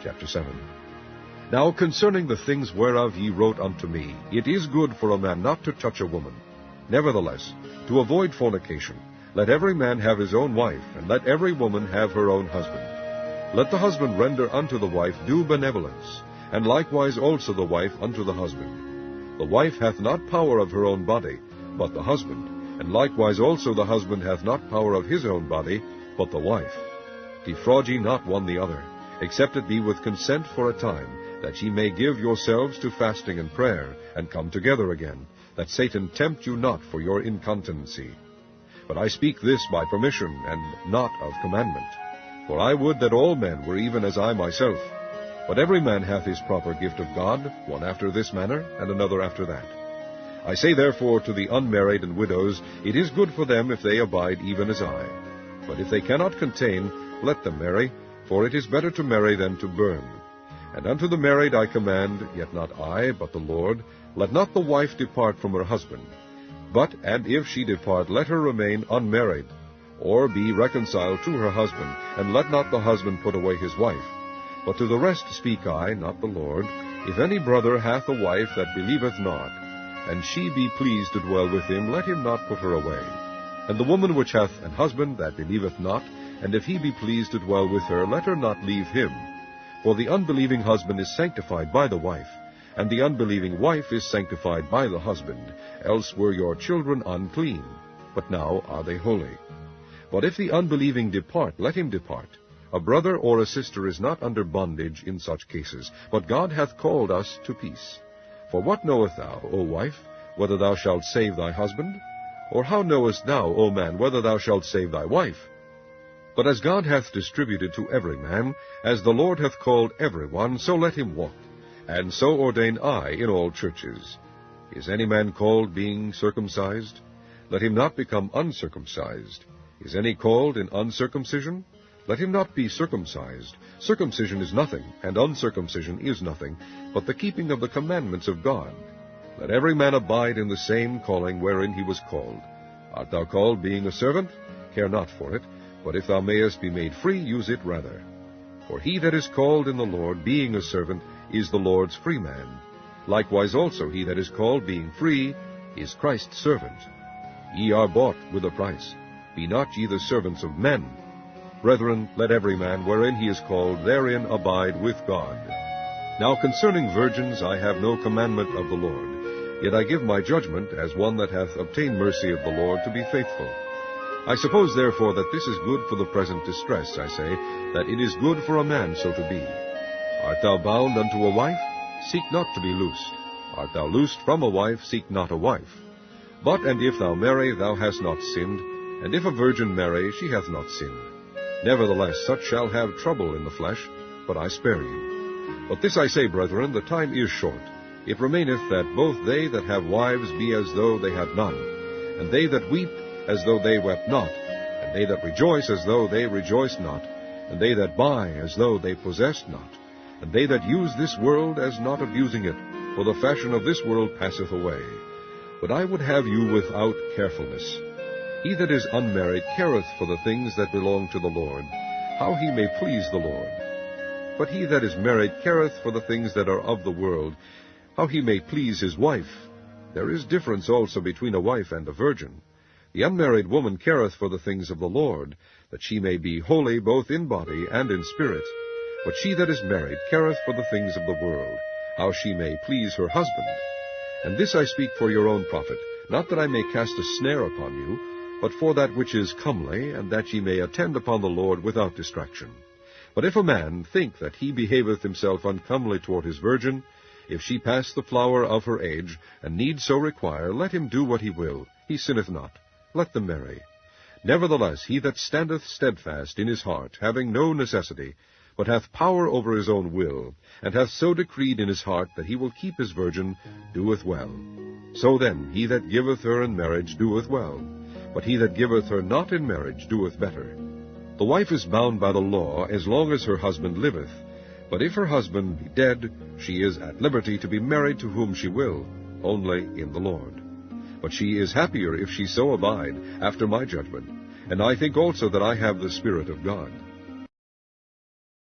chapter 7. Now concerning the things whereof ye wrote unto me, it is good for a man not to touch a woman. Nevertheless, to avoid fornication, let every man have his own wife, and let every woman have her own husband. Let the husband render unto the wife due benevolence, and likewise also the wife unto the husband. The wife hath not power of her own body, but the husband, and likewise also the husband hath not power of his own body, but the wife. Defraud ye not one the other, except it be with consent for a time, that ye may give yourselves to fasting and prayer, and come together again, that Satan tempt you not for your incontinency. But I speak this by permission, and not of commandment. For I would that all men were even as I myself. But every man hath his proper gift of God, one after this manner, and another after that. I say therefore to the unmarried and widows, it is good for them if they abide even as I. But if they cannot contain, let them marry, for it is better to marry than to burn. And unto the married I command, yet not I, but the Lord, let not the wife depart from her husband. But, and if she depart, let her remain unmarried, or be reconciled to her husband, and let not the husband put away his wife. But to the rest speak I, not the Lord, if any brother hath a wife that believeth not, and she be pleased to dwell with him, let him not put her away. And the woman which hath an husband that believeth not, and if he be pleased to dwell with her, let her not leave him. For the unbelieving husband is sanctified by the wife, and the unbelieving wife is sanctified by the husband, else were your children unclean, but now are they holy. But if the unbelieving depart, let him depart. A brother or a sister is not under bondage in such cases, but God hath called us to peace. For what knowest thou, O wife, whether thou shalt save thy husband? Or how knowest thou, O man, whether thou shalt save thy wife? But as God hath distributed to every man, as the Lord hath called every one, so let him walk. And so ordain I in all churches. Is any man called being circumcised? Let him not become uncircumcised. Is any called in uncircumcision? Let him not be circumcised. Circumcision is nothing, and uncircumcision is nothing, but the keeping of the commandments of God. Let every man abide in the same calling wherein he was called. Art thou called being a servant? Care not for it, but if thou mayest be made free, use it rather. For he that is called in the Lord, being a servant, is the Lord's free man. Likewise also he that is called, being free, is Christ's servant. Ye are bought with a price. Be not ye the servants of men. Brethren, let every man, wherein he is called, therein abide with God. Now concerning virgins I have no commandment of the Lord, yet I give my judgment, as one that hath obtained mercy of the Lord, to be faithful. I suppose therefore that this is good for the present distress, I say, that it is good for a man so to be. Art thou bound unto a wife? Seek not to be loosed. Art thou loosed from a wife? Seek not a wife. But, and if thou marry, thou hast not sinned, and if a virgin marry, she hath not sinned. Nevertheless, such shall have trouble in the flesh, but I spare you. But this I say, brethren, the time is short. It remaineth that both they that have wives be as though they had none, and they that weep as though they wept not, and they that rejoice as though they rejoiced not, and they that buy as though they possessed not, and they that use this world as not abusing it, for the fashion of this world passeth away. But I would have you without carefulness. He that is unmarried careth for the things that belong to the Lord, how he may please the Lord. But he that is married careth for the things that are of the world, how he may please his wife. There is difference also between a wife and a virgin. The unmarried woman careth for the things of the Lord, that she may be holy both in body and in spirit. But she that is married careth for the things of the world, how she may please her husband. And this I speak for your own profit, not that I may cast a snare upon you, but for that which is comely, and that ye may attend upon the Lord without distraction. But if a man think that he behaveth himself uncomely toward his virgin, if she pass the flower of her age, and need so require, let him do what he will, he sinneth not. Let them marry. Nevertheless, he that standeth steadfast in his heart, having no necessity, but hath power over his own will, and hath so decreed in his heart that he will keep his virgin, doeth well. So then, he that giveth her in marriage doeth well, but he that giveth her not in marriage doeth better. The wife is bound by the law as long as her husband liveth, but if her husband be dead, she is at liberty to be married to whom she will, only in the Lord. But she is happier if she so abide, after my judgment, and I think also that I have the Spirit of God.